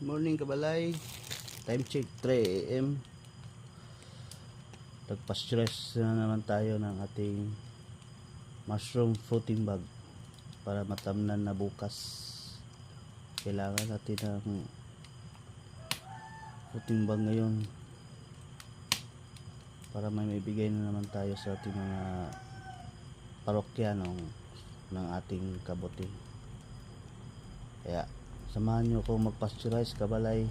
Morning kabalay. Time check 3 AM. Nagpa-stress na naman tayo ng ating mushroom fruiting bag para matamnan na bukas. Kailangan natin ng fruiting bag ngayon para may maibigay na naman tayo sa ating mga parokyano ng ating kabuti. Kaya samahan nyo kung mag-pasteurize kabalay.